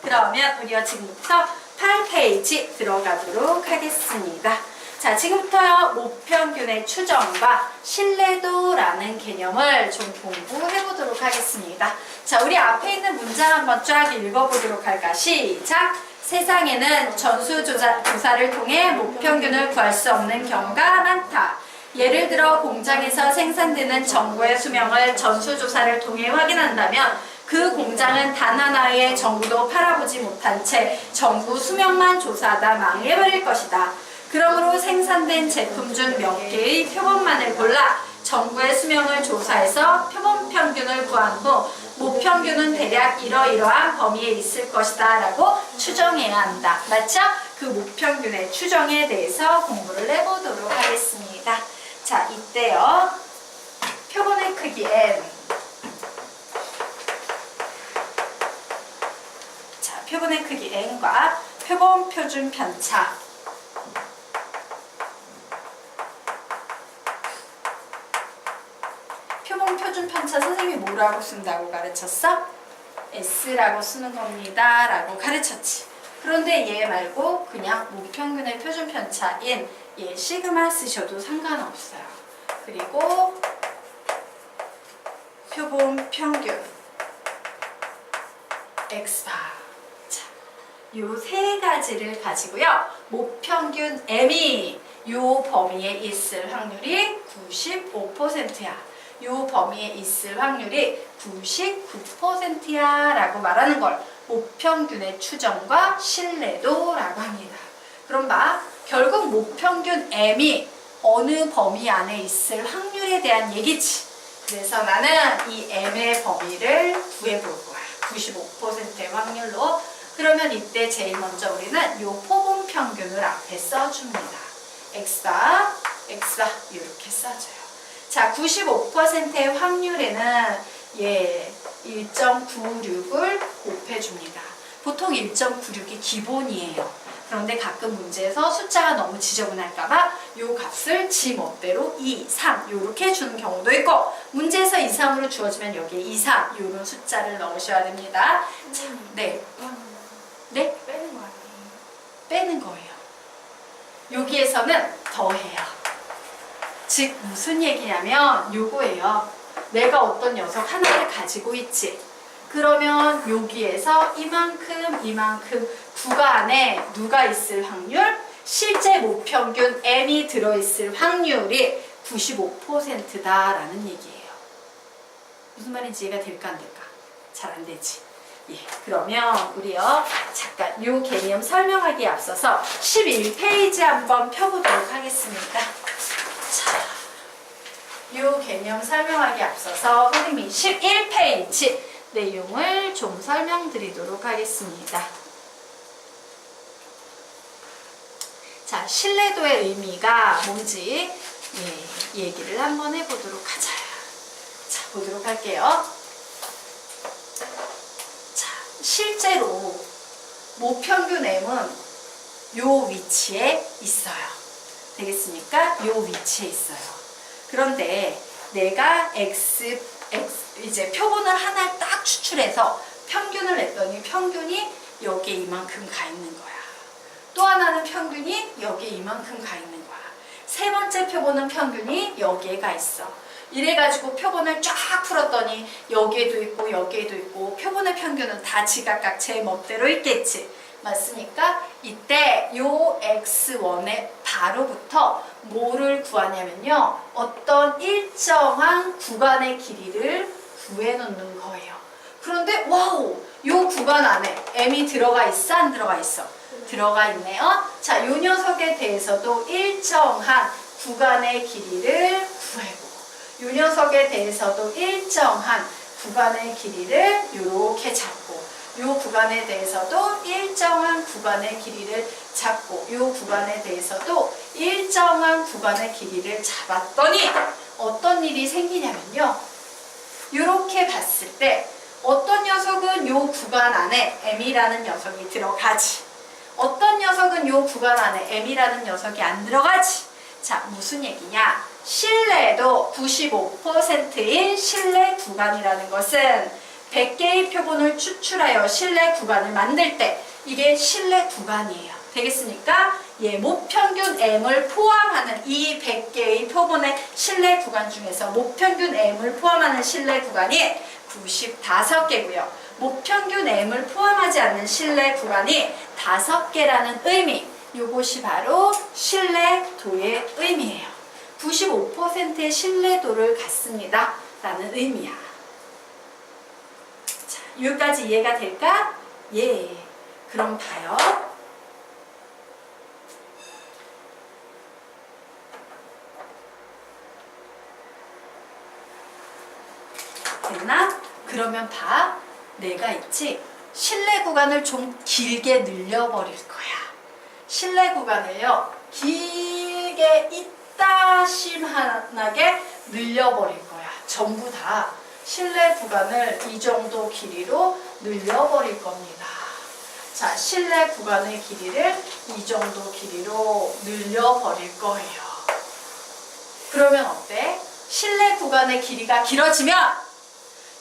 그러면 우리가 지금부터 8페이지 들어가도록 하겠습니다. 자, 지금부터요, 모평균의 추정과 신뢰도라는 개념을 좀 공부해보도록 하겠습니다. 자, 우리 앞에 있는 문장 한번 쫙 읽어보도록 할까? 시작! 세상에는 전수조사를 통해 모평균을 구할 수 없는 경우가 많다. 예를 들어 공장에서 생산되는 전구의 수명을 전수조사를 통해 확인한다면 그 공장은 단 하나의 전구도 팔아보지 못한 채 전구 수명만 조사하다 망해버릴 것이다. 그러므로 생산된 제품 중 몇 개의 표본만을 골라 전구의 수명을 조사해서 표본 평균을 구한 후 모평균은 대략 이러이러한 범위에 있을 것이다 라고 추정해야 한다. 맞죠? 그 모평균의 추정에 대해서 공부를 해보도록 하겠습니다. 자, 이때요, 표본의 크기엔 표본의 크기 n과 표본 표준 편차 표본 표준 편차 선생님이 뭐라고 쓴다고 가르쳤어? S라고 쓰는 겁니다 라고 가르쳤지. 그런데 얘 말고 그냥 모평균의 표준 편차인 얘 시그마 쓰셔도 상관없어요. 그리고 표본 평균 X바, 요 세 가지를 가지고요, 모평균 M이 요 범위에 있을 확률이 95%야. 요 범위에 있을 확률이 99%야 라고 말하는 걸 모평균의 추정과 신뢰도라고 합니다. 그럼 봐, 결국 모평균 M이 어느 범위 안에 있을 확률에 대한 얘기지. 그래서 나는 이 M의 범위를 구해볼 거야. 95%의 확률로. 그러면 이때 제일 먼저 우리는 요 포분 평균을 앞에 써줍니다. X바, X바 이렇게 써줘요. 자, 95%의 확률에는 1.96을 곱해줍니다. 보통 1.96이 기본이에요. 그런데 가끔 문제에서 숫자가 너무 지저분할까봐 요 값을 지 멋대로 2, 3 요렇게 주는 경우도 있고, 문제에서 2, 3으로 주어지면 여기에 2, 3 요런 숫자를 넣으셔야 됩니다. 자, 네. 네? 빼는 거 아니에요? 빼는 거예요. 여기에서는 더해요. 즉 무슨 얘기냐면 요거예요. 내가 어떤 녀석 하나를 가지고 있지. 그러면 여기에서 이만큼 구간에 누가 있을 확률? 실제 모평균 M이 들어있을 확률이 95%다라는 얘기예요. 무슨 말인지 이해가 될까 안 될까? 잘 안 되지. 예, 그러면 우리요, 잠깐 요 개념 설명하기에 앞서서 11페이지 한번 펴보도록 하겠습니다. 자, 요 개념 설명하기에 앞서서 선생님이 11페이지 내용을 좀 설명드리도록 하겠습니다. 자, 신뢰도의 의미가 뭔지 얘기를 한번 해보도록 하자. 자, 보도록 할게요. 실제로 모평균 M은 요 위치에 있어요. 되겠습니까? 요 위치에 있어요. 그런데 내가 이제 표본을 하나를 딱 추출해서 평균을 냈더니 평균이 여기에 이만큼 가 있는 거야. 또 하나는 평균이 여기에 이만큼 가 있는 거야. 세 번째 표본은 평균이 여기에 가 있어. 이래가지고 표본을 쫙 풀었더니 여기에도 있고 여기에도 있고 표본의 평균은 다 지각각 제 멋대로 있겠지. 맞습니까? 이때 요 X1의 바로부터 뭐를 구하냐면요, 어떤 일정한 구간의 길이를 구해놓는 거예요. 그런데 와우! 요 구간 안에 M이 들어가 있어? 안 들어가 있어? 들어가 있네요. 자, 요 녀석에 대해서도 일정한 구간의 길이를 구해보고, 요 녀석에 대해서도 일정한 구간의 길이를 이렇게 잡고, 요 구간에 대해서도 일정한 구간의 길이를 잡고, 요 구간에 대해서도 일정한 구간의 길이를 잡았더니 어떤 일이 생기냐면요, 이렇게 봤을 때 어떤 녀석은 요 구간 안에 M이라는 녀석이 들어가지, 어떤 녀석은 요 구간 안에 M이라는 녀석이 안 들어가지. 자, 무슨 얘기냐? 신뢰도 95%인 신뢰 구간이라는 것은 100개의 표본을 추출하여 실내 구간을 만들 때 이게 실내 구간이에요. 되겠습니까? 예, 모평균 M을 포함하는 이 100개의 표본의 실내 구간 중에서 모평균 M을 포함하는 실내 구간이 95개고요. 모평균 M을 포함하지 않는 실내 구간이 5개라는 의미. 이것이 바로 신뢰도의 의미예요. 95%의 신뢰도를 갖습니다. 라는 의미야. 자, 여기까지 이해가 될까? 예. 그럼 봐요. 됐나? 그러면 봐. 내가 있지? 실내 구간을 좀 길게 늘려버릴 거야. 실내 구간을요. 길게 이따심하게 늘려버릴 거야. 전부 다 실내 구간을 이 정도 길이로 늘려버릴 겁니다. 자, 실내 구간의 길이를 이 정도 길이로 늘려버릴 거예요. 그러면 어때? 실내 구간의 길이가 길어지면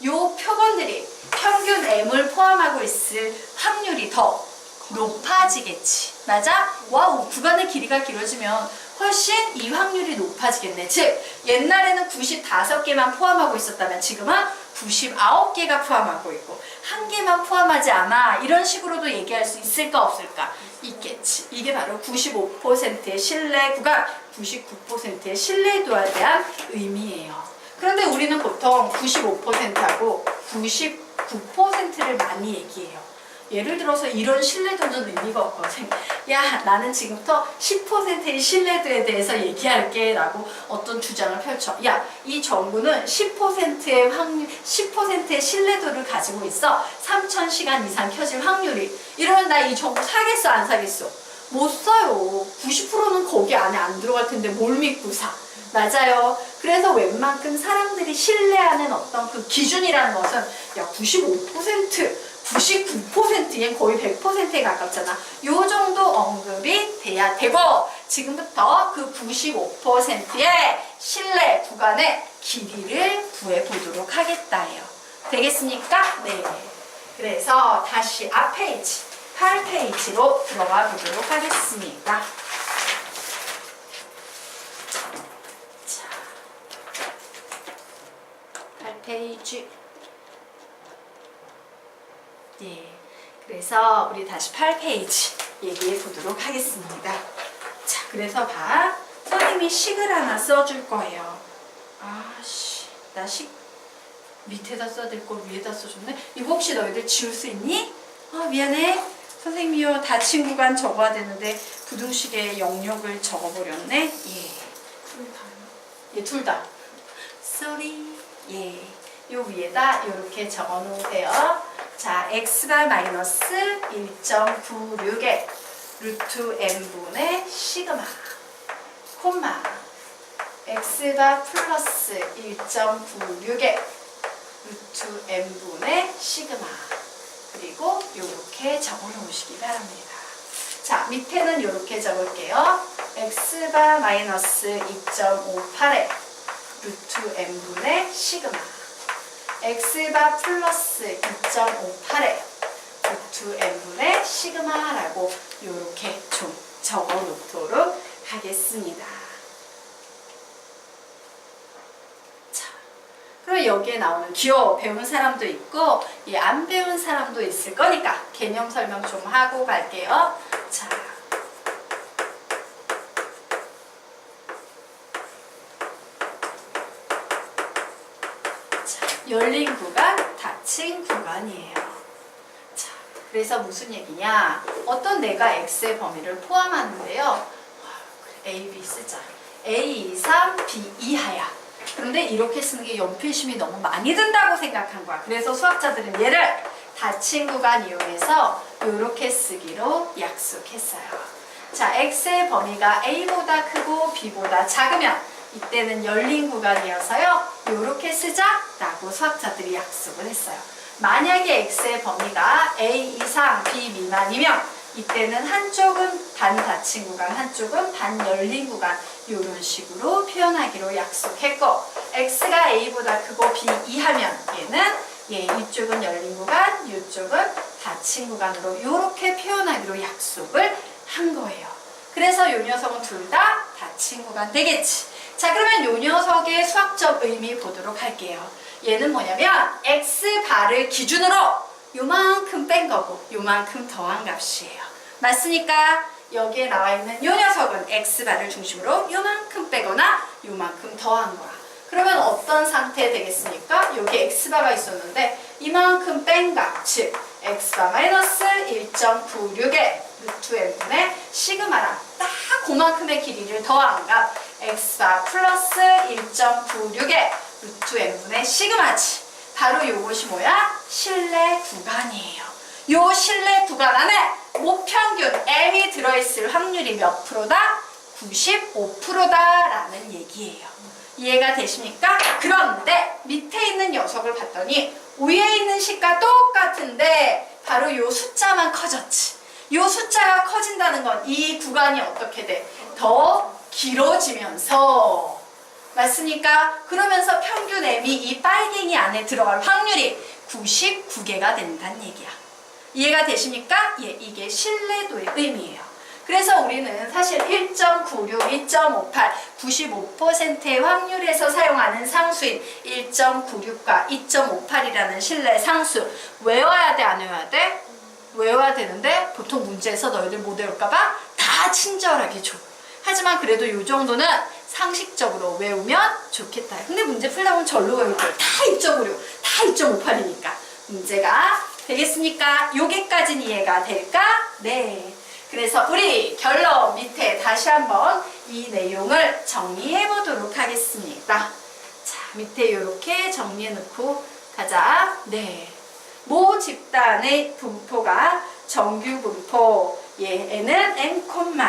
요 표본들이 평균 M을 포함하고 있을 확률이 더 높아지겠지. 맞아? 와우, 구간의 길이가 길어지면 훨씬 이 확률이 높아지겠네. 즉, 옛날에는 95개만 포함하고 있었다면 지금은 99개가 포함하고 있고 1개만 포함하지 않아. 이런 식으로도 얘기할 수 있을까 없을까? 있겠지. 이게 바로 95%의 신뢰 구간, 99%의 신뢰도에 대한 의미예요. 그런데 우리는 보통 95%하고 99%를 많이 얘기해요. 예를 들어서 이런 신뢰도는 의미가 없거든. 야, 나는 지금부터 10%의 신뢰도에 대해서 얘기할게 라고 어떤 주장을 펼쳐. 야, 이 정부는 10%의 확률, 10%의 신뢰도를 가지고 있어. 3000시간 이상 켜질 확률이. 이러면 나 이 정부 사겠어, 안 사겠어? 못 사요. 90%는 거기 안에 안 들어갈 텐데 뭘 믿고 사? 맞아요. 그래서 웬만큼 사람들이 신뢰하는 어떤 그 기준이라는 것은 야, 95%, 99%엔 거의 100%에 가깝잖아. 요 정도 언급이 돼야 되고, 지금부터 그 95%의 신뢰 구간의 길이를 구해보도록 하겠다요. 되겠습니까? 네. 그래서 다시 앞 페이지, 8페이지로 들어가 보도록 하겠습니다. 자, 8페이지. 네, 그래서 우리 다시 8페이지 얘기해 보도록 하겠습니다. 자, 그래서 봐. 선생님이 식을 하나 써줄 거예요. 아씨, 나 식 밑에다 써야 될 걸 위에다 써줬네. 이거 혹시 너희들 지울 수 있니? 아, 미안해. 선생님이요, 닫힌 구간 적어야 되는데 부등식에 영역을 적어버렸네. 예. 예, 둘 다. Sorry. 예. 요 위에다 이렇게 적어 놓으세요. 자, x가 마이너스 1.96에 루트 n분의 시그마, 콤마, x가 플러스 1.96에 루트 n분의 시그마, 그리고 이렇게 적어 놓으시기 바랍니다. 자, 밑에는 이렇게 적을게요. x가 마이너스 2.58에 루트 n분의 시그마, x가 플러스 2.58에 루트 n분의 시그마라고 이렇게 좀 적어 놓도록 하겠습니다. 자, 그럼 여기에 나오는 기호 배운 사람도 있고 안 배운 사람도 있을 거니까 개념 설명 좀 하고 갈게요. 자, 열린 구간, 닫힌 구간이에요. 자, 그래서 무슨 얘기냐? 어떤 내가 x의 범위를 포함하는데요. a, b 쓰자. a 이상, b 이하야. 그런데 이렇게 쓰는 게 연필심이 너무 많이 든다고 생각한 거야. 그래서 수학자들은 얘를 닫힌 구간 이용해서 이렇게 쓰기로 약속했어요. 자, x의 범위가 a보다 크고 b보다 작으면 이때는 열린 구간이어서요. 이렇게 쓰자 라고 수학자들이 약속을 했어요. 만약에 x의 범위가 a 이상 b 미만이면 이때는 한쪽은 반 닫힌 구간, 한쪽은 반 열린 구간 이런 식으로 표현하기로 약속했고 x가 a보다 크고 b 이하면 얘는 예, 이쪽은 열린 구간, 이쪽은 닫힌 구간으로 이렇게 표현하기로 약속을 한 거예요. 그래서 이 녀석은 둘 다 닫힌 구간 되겠지. 자, 그러면 이 녀석의 수학적 의미 보도록 할게요. 얘는 뭐냐면 x바를 기준으로 요만큼 뺀 거고 요만큼 더한 값이에요. 맞습니까? 여기에 나와 있는 이 녀석은 x바를 중심으로 요만큼 빼거나 요만큼 더한 거야. 그러면 어떤 상태 되겠습니까? 여기 x바가 있었는데 이만큼 뺀 값, 즉 x바 마이너스 1.96의 루트 n분의 시그마랑 딱 그만큼의 길이를 더한 값 x바 플러스 1.96의 루트 n분의 시그마지. 바로 요것이 뭐야? 실내 구간이에요. 요 실내 구간 안에 모평균 m이 들어있을 확률이 몇 프로다? 95%다라는 얘기예요. 이해가 되십니까? 그런데 밑에 있는 녀석을 봤더니 위에 있는 식과 똑같은데 바로 요 숫자만 커졌지. 요 숫자가 커진다는 건 이 구간이 어떻게 돼? 더 길어지면서 맞습니까? 그러면서 평균 m이 이 빨갱이 안에 들어갈 확률이 99개가 된다는 얘기야. 이해가 되십니까? 예, 이게 신뢰도의 의미예요. 그래서 우리는 사실 1.96, 2.58, 95%의 확률에서 사용하는 상수인 1.96과 2.58이라는 신뢰 상수 외워야 돼, 안 외워야 돼? 외워야 되는데 보통 문제에서 너희들 못 외울까봐 다 친절하게 줘. 하지만 그래도 이 정도는 상식적으로 외우면 좋겠다. 근데 문제 풀다 보면 절로 외울 걸. 다 2.56, 다 2.58이니까. 문제가 되겠습니까? 요게까지는 이해가 될까? 네. 그래서 우리 결론 밑에 다시 한번 이 내용을 정리해 보도록 하겠습니다. 자, 밑에 이렇게 정리해 놓고 가자. 네. 모 집단의 분포가 정규 분포 얘는 n,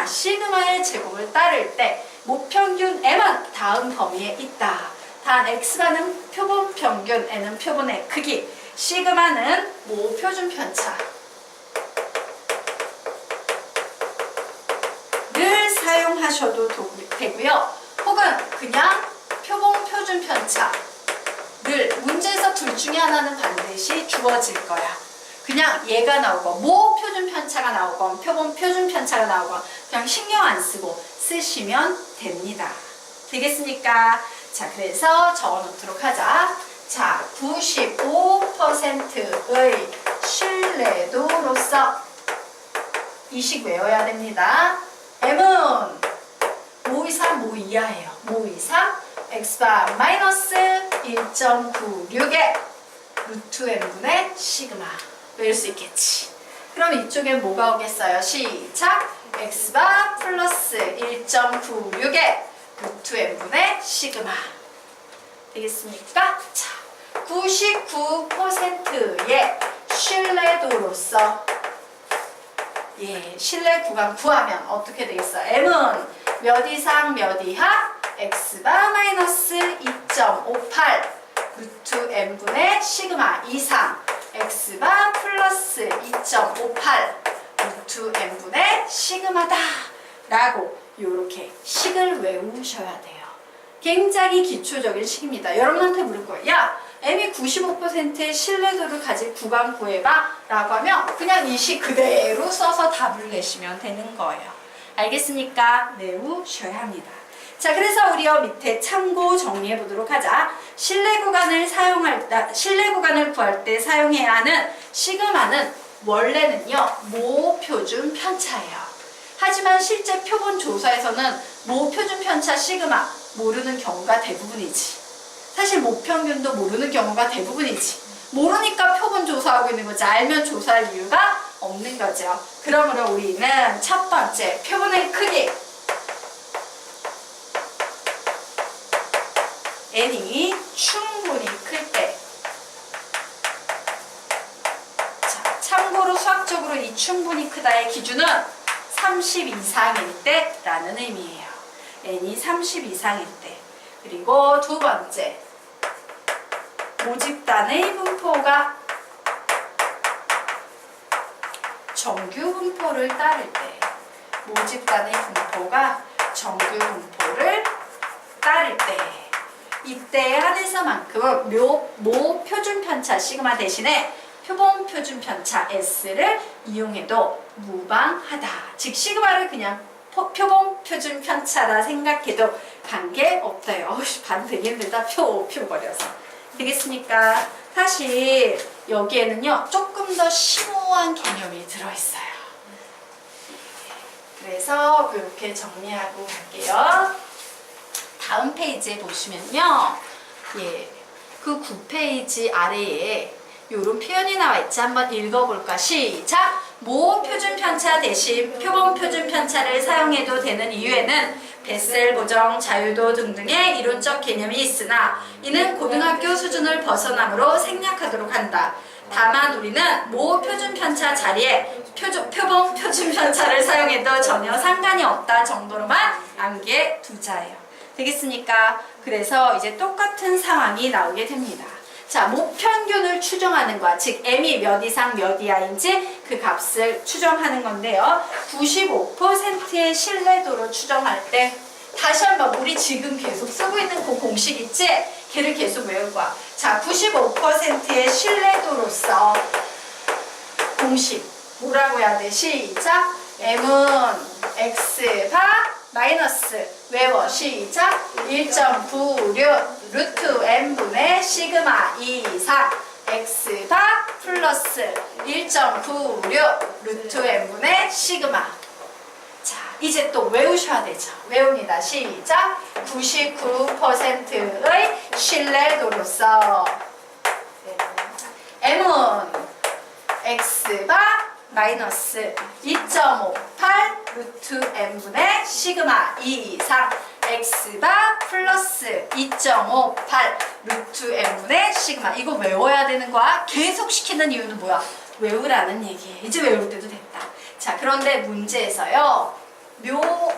시그마의 제곱을 따를 때 모평균 m은 다음 범위에 있다. 단 x바는 표본 평균, n은 표본의 크기, 시그마는 모 표준 편차 를 사용하셔도 되고요. 혹은 그냥 표본 표준 편차를 문제에서 둘 중에 하나는 반드시 주어질 거야. 그냥 얘가 나오건 모 표준 편차가 나오건 표본 표준 편차가 나오건 그냥 신경 안 쓰고 쓰시면 됩니다. 되겠습니까? 자, 그래서 적어놓도록 하자. 자, 95%의 신뢰도로서 이 식 외워야 됩니다. m은 모 이상 모 이하예요. 모 이상 x바 마이너스 1.96의 루트 n분의 시그마 외울 수 있겠지. 그럼 이쪽엔 뭐가 오겠어요? 시작! x바 플러스 1.96의 루트 n분의 시그마 되겠습니까? 자, 99%의 신뢰도로서 예, 신뢰 구간 구하면 어떻게 되겠어? m은 몇 이상 몇 이하? x바 마이너스 2.58 루트 n분의 시그마 이상 x바 플러스 2.58 루트 n분의 시그마다 라고 요렇게 식을 외우셔야 돼요. 굉장히 기초적인 식입니다. 여러분한테 물을 거예요. 야, m이 95%의 신뢰도를 가질 구간 구해봐 라고 하면 그냥 이 식 그대로 써서 답을 내시면 되는 거예요. 알겠습니까? 외우셔야 합니다. 자, 그래서 우리요 밑에 참고 정리해 보도록 하자. 신뢰 구간을 구할 때 사용해야 하는 시그마는 원래는요 모 표준 편차예요. 하지만 실제 표본 조사에서는 모 표준 편차 시그마 모르는 경우가 대부분이지. 사실 모평균도 모르는 경우가 대부분이지. 모르니까 표본 조사하고 있는 거지. 알면 조사할 이유가 없는 거죠. 그러므로 우리는 첫 번째 표본의 크기 n이 충분히 클 때. 자, 참고로 수학적으로 이 충분히 크다의 기준은 30 이상일 때라는 의미예요. n이 30 이상일 때. 그리고 두 번째, 모집단의 분포가 정규 분포를 따를 때. 모집단의 분포가 정규 분포를 따를 때. 이때 한에서만큼은 모 표준편차 시그마 대신에 표본 표준편차 S를 이용해도 무방하다. 즉 시그마를 그냥 표본 표준편차라 생각해도 관계없대요. 봐도 되게 힘들다. 표 버려서. 되겠습니까? 사실 여기에는요 조금 더 심오한 개념이 들어있어요. 그래서 그렇게 정리하고 갈게요. 다음 페이지에 보시면요, 그 9페이지 아래에 이런 표현이 나와 있지. 한번 읽어볼까? 시작! 모 표준편차 대신 표본 표준편차를 사용해도 되는 이유에는 베셀 고정, 자유도 등등의 이론적 개념이 있으나 이는 고등학교 수준을 벗어나므로 생략하도록 한다. 다만 우리는 모 표준편차 자리에 표본 표준편차를 사용해도 전혀 상관이 없다 정도로만 암기해 두자예요. 되겠습니까? 그래서 이제 똑같은 상황이 나오게 됩니다. 자, 목평균을 추정하는 것, 즉 m이 몇 이상 몇 이하인지 그 값을 추정하는 건데요. 95%의 신뢰도로 추정할 때 다시 한번 우리 지금 계속 쓰고 있는 그 공식 있지? 걔를 계속 외울 거야. 자, 95%의 신뢰도로서 공식 뭐라고 해야 돼? 시작! m은 x바 마이너스 외워. 시작! 1.96 루트 n분의 시그마 2 이상 x바 플러스 1.96 루트 n분의 시그마. 자, 이제 또 외우셔야 되죠. 외웁니다. 시작! 99%의 신뢰도로서 m은 x바 마이너스 2.58 루트 n분의 시그마 2 이상 x바 플러스 2.58 루트 n분의 시그마. 이거 외워야 되는 거야. 계속 시키는 이유는 뭐야? 외우라는 얘기예요. 이제 외울 때도 됐다. 자, 그런데 문제에서요,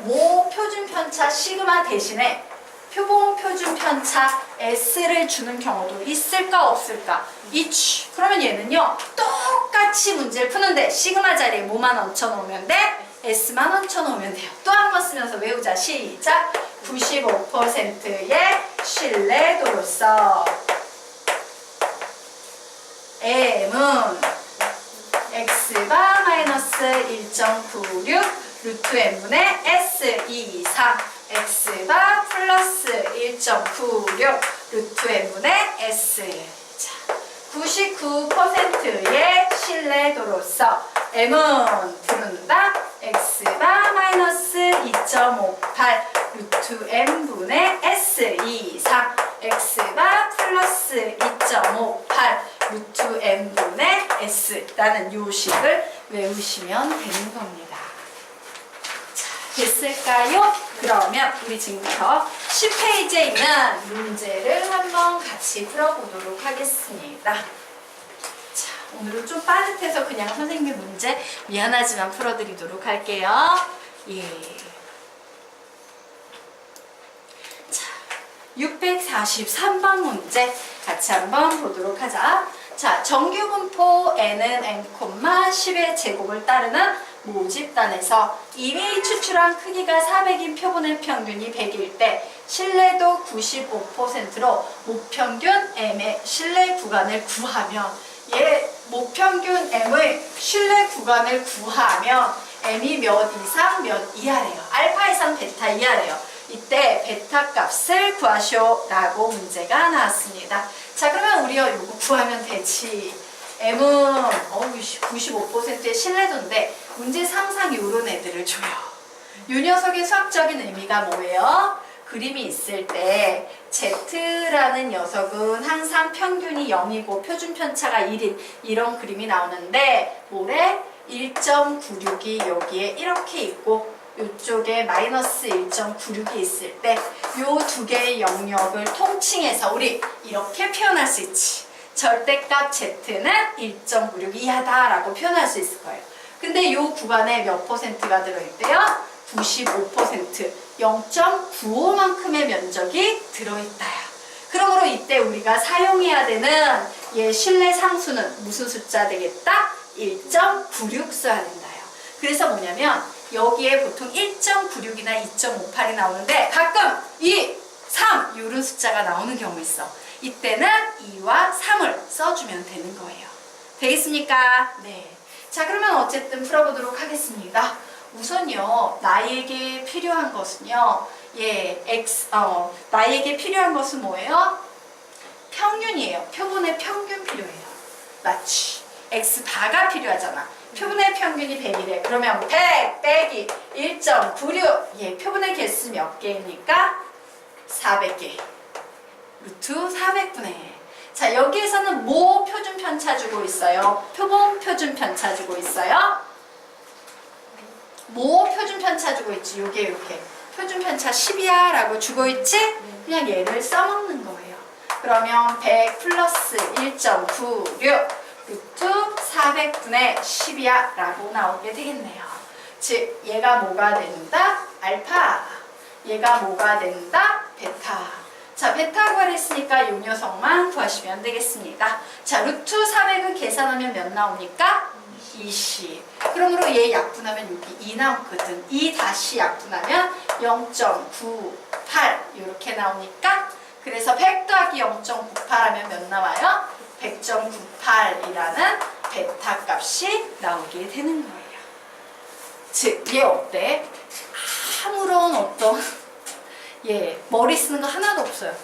모 표준편차 시그마 대신에 표본 표준편차 S를 주는 경우도 있을까 없을까? 있지. 그러면 얘는요 똑같이 문제를 푸는데 시그마 자리에 뭐만 얹혀놓으면 돼? S만 얹혀놓으면 돼요. 또 한 번 쓰면서 외우자. 시작! 95%의 신뢰도로서 M은 X바 마이너스 1.96 루트 n분의 S 2 이상 X바 플러스 1.96 루트 n분의 S. 자, 99%의 신뢰도로서 M은 부른다. X바 마이너스 2.58 루트 n분의 S 2 이상 X바 플러스 2.58 루트 n분의 S라는 요식을 외우시면 되는 겁니다. 자, 됐을까요? 그러면 우리 지금부터 10페이지에 있는 문제를 한번 같이 풀어보도록 하겠습니다. 자, 오늘은 좀 빠듯해서 그냥 선생님의 문제 미안하지만 풀어드리도록 할게요. 예. 자, 643번 문제 같이 한번 보도록 하자. 자, 정규분포 n은 n, 10의 제곱을 따르는 모집단에서 이미 추출한 크기가 400인 표본의 평균이 100일 때 신뢰도 95%로 목평균 m의 신뢰 구간을 구하면, 목평균 m의 신뢰 구간을 구하면 m이 몇 이상 몇 이하래요. 알파 이상 베타 이하래요. 이때 베타 값을 구하시오 라고 문제가 나왔습니다. 자, 그러면 우리가 이거 구하면 되지. m은 95%의 신뢰도인데 문제 상상 요런 애들을 줘요. 이 녀석의 수학적인 의미가 뭐예요? 그림이 있을 때 Z라는 녀석은 항상 평균이 0이고 표준편차가 1인 이런 그림이 나오는데 뭐래? 1.96이 여기에 이렇게 있고 이쪽에 마이너스 1.96이 있을 때 이 두 개의 영역을 통칭해서 우리 이렇게 표현할 수 있지. 절대값 Z는 1.96 이하다라고 표현할 수 있을 거예요. 근데 이 구간에 몇 퍼센트가 들어있대요? 95%, 0.95만큼의 면적이 들어있다요. 그러므로 이때 우리가 사용해야 되는 신뢰 상수는 무슨 숫자 되겠다? 1.96 써야 된다요. 그래서 뭐냐면 여기에 보통 1.96이나 2.58이 나오는데 가끔 이 3 이런 숫자가 나오는 경우 있어. 이때는 2와 3을 써주면 되는 거예요. 되겠습니까? 네. 자, 그러면 어쨌든 풀어보도록 하겠습니다. 우선요, 나에게 필요한 것은요, 나에게 필요한 것은 뭐예요? 평균이에요. 표본의 평균 필요해요. 맞지? x 바가 필요하잖아. 표본의 평균이 100이래. 그러면 100 빼기 1.96. 예, 표본의 개수 몇 개입니까? 400개. 루트 400분의 1. 자, 여기에서는 뭐 표준 편차 주고 있어요? 표본 표준 편차 주고 있어요? 뭐 표준 편차 주고 있지? 요게 이렇게. 표준 편차 10이야 라고 주고 있지? 그냥 얘를 써먹는 거예요. 그러면 100 플러스 1.96 루트 400분의 10이야 라고 나오게 되겠네요. 즉 얘가 뭐가 된다? 알파. 얘가 뭐가 된다? 베타. 자, 베타 구하랬으니까 이 녀석만 구하시면 되겠습니다. 자, 루트 400은 계산하면 몇 나옵니까? 20. 그러므로 얘 약분하면 여기 2 나오거든. 2 다시 약분하면 0.98 이렇게 나오니까 그래서 100 더하기 0.98 하면 몇 나와요? 100.98이라는 베타 값이 나오게 되는 거예요. 즉, 얘 어때? 아무런 어떤 머리 쓰는 거 하나도 없어요.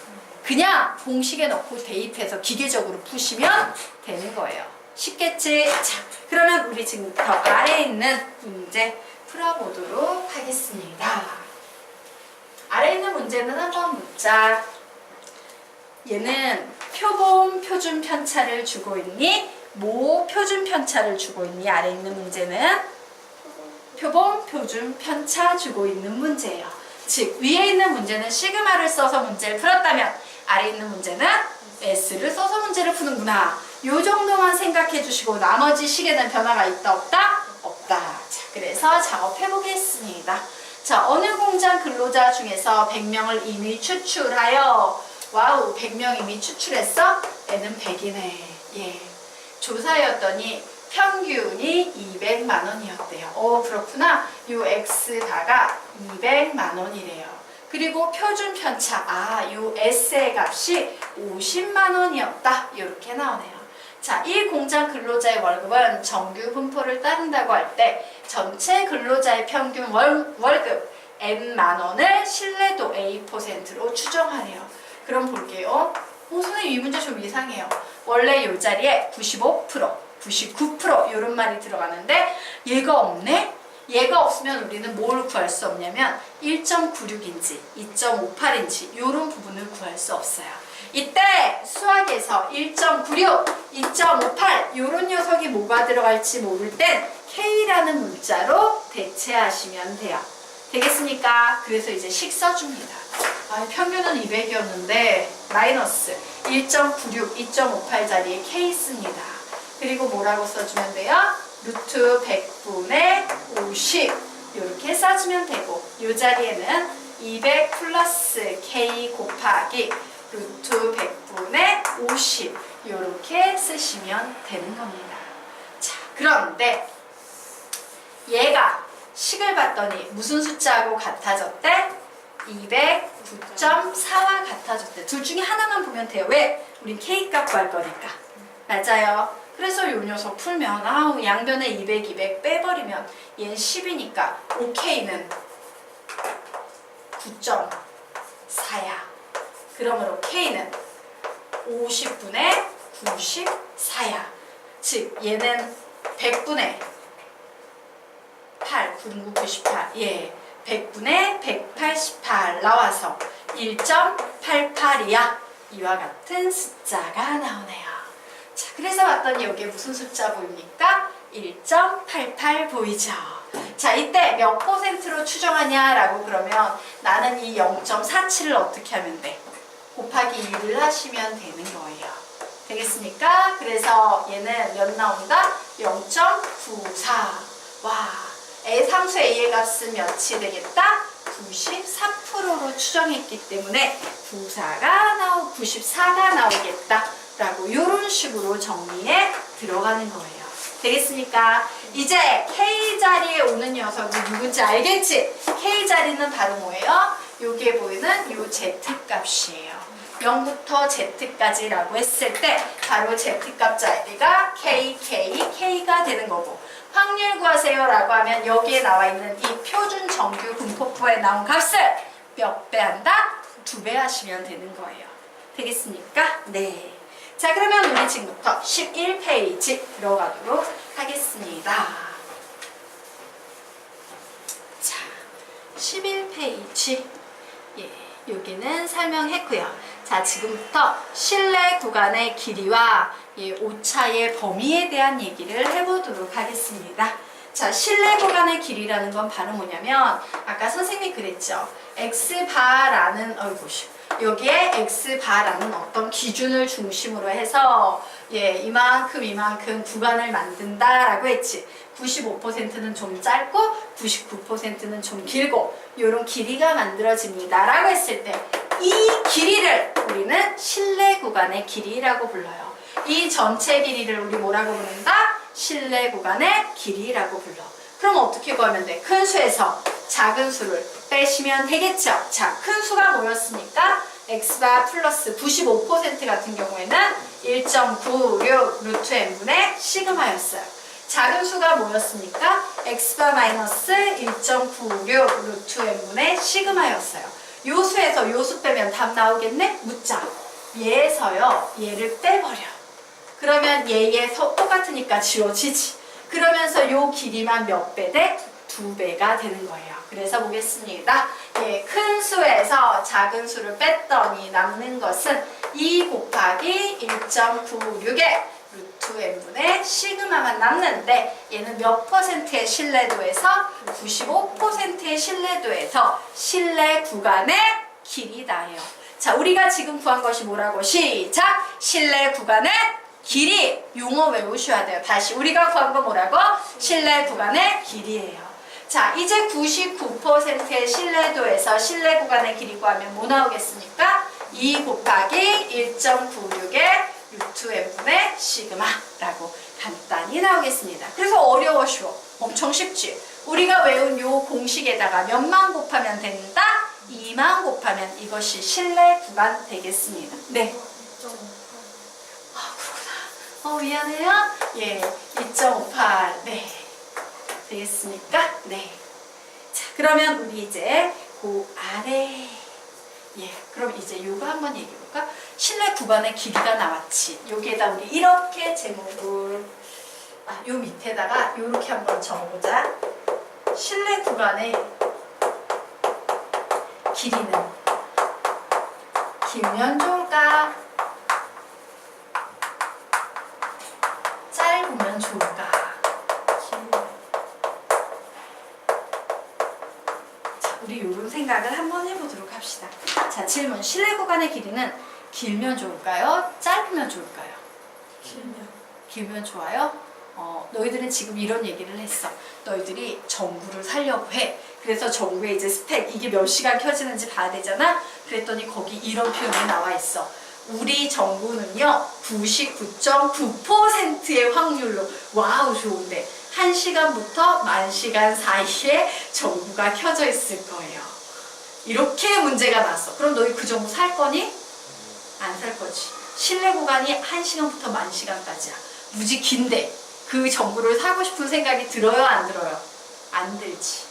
그냥 공식에 넣고 대입해서 기계적으로 푸시면 되는 거예요. 쉽겠지? 자, 그러면 우리 지금 더 아래에 있는 문제 풀어보도록 하겠습니다. 아래에 있는 문제는 한번 묻자. 얘는 표본 표준 편차를 주고 있니? 모 표준 편차를 주고 있니? 아래에 있는 문제는 표본 표준 편차 주고 있는 문제예요. 즉, 위에 있는 문제는 시그마를 써서 문제를 풀었다면 아래에 있는 문제는 S를 써서 문제를 푸는구나. 요 정도만 생각해 주시고 나머지 식에는 변화가 있다 없다? 없다. 자, 그래서 작업해 보겠습니다. 자, 어느 공장 근로자 중에서 100명을 이미 추출하여 와우, 100명 이미 추출했어? 얘는 100이네. 예. 조사였더니 평균이 200만 원이었대요. 그렇구나. 요 X다가 200만 원이래요. 그리고 표준 편차, 요 S의 값이 50만 원이었다. 이렇게 나오네요. 자, 이 공장 근로자의 월급은 정규 분포를 따른다고 할 때 전체 근로자의 평균 월급 N만 원을 신뢰도 A%로 추정하래요. 그럼 볼게요. 선생님 이 문제 좀 이상해요. 원래 이 자리에 95%, 99% 이런 말이 들어가는데 얘가 없네? 얘가 없으면 우리는 뭘 구할 수 없냐면 1.96인지 2.58인지 이런 부분을 구할 수 없어요. 이때 수학에서 1.96, 2.58 이런 녀석이 뭐가 들어갈지 모를 땐 K라는 문자로 대체하시면 돼요. 되겠습니까? 그래서 이제 식 써줍니다. 평균은 200이었는데 마이너스 1.96, 2.58 자리에 K 씁니다. 그리고 뭐라고 써주면 돼요? 루트 100분의 50 이렇게 써주면 되고 이 자리에는 200 플러스 K 곱하기 루트 100분의 50 이렇게 쓰시면 되는 겁니다. 자, 그런데 얘가 식을 봤더니 무슨 숫자하고 같아졌대? 209.4와 같아졌대. 둘 중에 하나만 보면 돼요. 왜? 우린 K값 구할 거니까. 맞아요. 그래서 요 녀석 풀면 양변에 200, 200 빼버리면 얘는 10이니까 OK는 9.4야. 그러므로 K는 50분의 94야. 즉 얘는 100분의 8, 99, 98. 100분의 188 나와서 1.88이야. 이와 같은 숫자가 나오네요. 자, 그래서 봤더니 여기에 무슨 숫자 보입니까? 1.88 보이죠? 자, 이때 몇 %로 추정하냐라고 그러면 나는 이 0.47을 어떻게 하면 돼? 곱하기 2를 하시면 되는 거예요. 되겠습니까? 그래서 얘는 몇 나온다? 0.94. 와, 상수 A의 값은 몇이 되겠다? 94%로 추정했기 때문에 94가 나오겠다. 라고 이런 식으로 정리에 들어가는 거예요. 되겠습니까? 이제 K 자리에 오는 녀석이 누군지 알겠지? K 자리는 바로 뭐예요? 여기에 보이는 요 z 값이에요. 0부터 z까지라고 했을 때 바로 z값 자리가 k가 되는 거고, 확률 구하세요 라고 하면 여기에 나와 있는 이 표준 정규 분포표에 나온 값을 몇 배 한다? 2배 하시면 되는 거예요. 되겠습니까? 네. 자, 그러면 우리 지금부터 11페이지 들어가도록 하겠습니다. 자, 11페이지. 예, 여기는 설명했고요. 자, 지금부터 실내 구간의 길이와 오차의 범위에 대한 얘기를 해보도록 하겠습니다. 자, 실내 구간의 길이라는 건 바로 뭐냐면 아까 선생님이 그랬죠. X바라는 여기에 X바라는 어떤 기준을 중심으로 해서 이만큼 구간을 만든다라고 했지. 95%는 좀 짧고 99%는 좀 길고 이런 길이가 만들어집니다 라고 했을 때 이 길이를 우리는 실내 구간의 길이라고 불러요. 이 전체 길이를 우리 뭐라고 부른다? 실내 구간의 길이라고 불러. 그럼 어떻게 구하면 돼? 큰 수에서 작은 수를 빼시면 되겠죠. 자, 큰 수가 뭐였습니까? X바 플러스 95% 같은 경우에는 1.96 루트 n분의 시그마였어요. 작은 수가 뭐였습니까? X바 마이너스 1.96 루트 n분의 시그마였어요. 요 수에서 요 수 빼면 답 나오겠네? 묻자. 얘에서요, 얘를 빼버려. 그러면 얘에서 똑같으니까 지워지지. 그러면서 요 길이만 몇 배 돼? 2배가 되는 거예요. 그래서 보겠습니다. 큰 수에서 작은 수를 뺐더니 남는 것은 2 곱하기 1.96의 루트 n분의 시그마만 남는데 얘는 몇 퍼센트의 신뢰도에서 95%의 신뢰도에서 실내 구간의 길이다예요. 자, 우리가 지금 구한 것이 뭐라고? 시작! 실내 구간의 길이. 용어 외우셔야 돼요. 다시 우리가 구한 거 뭐라고? 실내 구간의 길이에요. 자, 이제 99%의 신뢰도에서 실내 구간의 길이 구하면 뭐 나오겠습니까? 2 곱하기 1.96의 루트 n분의 시그마라고 간단히 나오겠습니다. 그래서 어려워 쉬워? 엄청 쉽지? 우리가 외운 요 공식에다가 몇만 곱하면 된다? 2만 곱하면 이것이 실내 구간 되겠습니다. 네. 그렇구나. 미안해요. 2.58. 네. 되겠습니까? 네. 자, 그러면 우리 이제 그 아래. 그럼 이제 요거 한번 얘기해볼까? 실내 구간의 길이가 나왔지. 여기에다 우리 이렇게 제목을, 요 밑에다가 요렇게 한번 적어보자. 실내 구간의 길이는 길면 좋을까? 짧으면 좋을까? 자, 우리 요런 생각을 한번 해보도록 합시다. 자, 질문. 실내 구간의 길이는 길면 좋을까요? 짧으면 좋을까요? 길면 좋아요? 너희들은 지금 이런 얘기를 했어. 너희들이 전구를 사려고 해. 그래서 전구에 이제 스펙, 이게 몇 시간 켜지는지 봐야 되잖아? 그랬더니 거기 이런 표현이 나와 있어. 우리 전구는요, 99.9%의 확률로, 와우, 좋은데, 1시간부터 10,000시간 사이에 전구가 켜져 있을 거예요. 이렇게 문제가 났어. 그럼 너희 그 전구 살 거니? 안 살 거지. 실내 구간이 1시간부터 10,000시간까지야. 무지 긴데 그 전구를 사고 싶은 생각이 들어요? 안 들어요? 안 들지.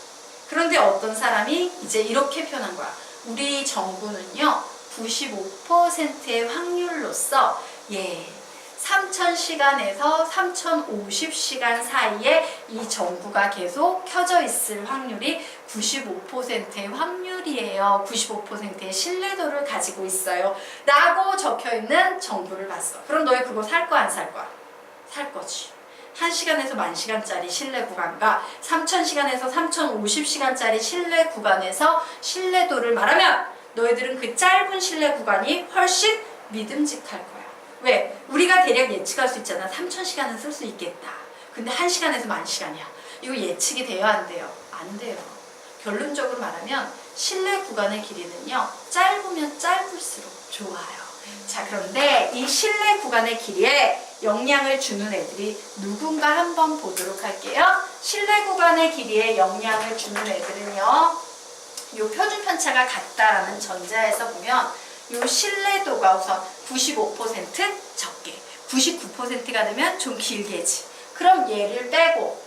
그런데 어떤 사람이 이제 이렇게 표현한 거야. 우리 전구는요, 95%의 확률로서 3,000시간에서 3,050시간 사이에 이 전구가 계속 켜져 있을 확률이 95%의 확률이에요. 95%의 신뢰도를 가지고 있어요. 라고 적혀있는 전구를 봤어. 그럼 너희 그거 살 거야, 안 살 거야? 살 거지. 1시간에서 10,000시간짜리 실내 구간과 3,000시간에서 3,050시간짜리 실내 구간에서 신뢰도를 말하면 너희들은 그 짧은 실내 구간이 훨씬 믿음직할 거야. 왜? 우리가 대략 예측할 수 있잖아. 3,000시간은 쓸 수 있겠다. 근데 1시간에서 10,000시간이야. 이거 예측이 돼요? 안 돼요? 안 돼요. 결론적으로 말하면 실내 구간의 길이는요, 짧으면 짧을수록 좋아요. 자, 그런데 이 실내 구간의 길이에 영향을 주는 애들이 누군가 한번 보도록 할게요. 실내 구간의 길이에 영향을 주는 애들은요, 요 표준 편차가 같다라는 전제에서 보면 요 신뢰도가 우선 95% 적게, 99%가 되면 좀 길게지. 그럼 얘를 빼고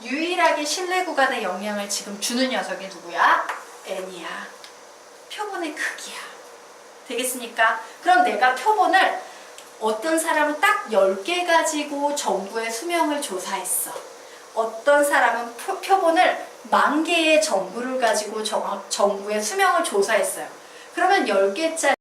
유일하게 신뢰 구간에 영향을 지금 주는 녀석이 누구야? n이야. 표본의 크기야. 되겠습니까? 그럼 내가 표본을 어떤 사람은 딱 10개 가지고 정부의 수명을 조사했어. 어떤 사람은 표본을 10,000개의 정부를 가지고 정부의 수명을 조사했어요. 그러면 10개짜리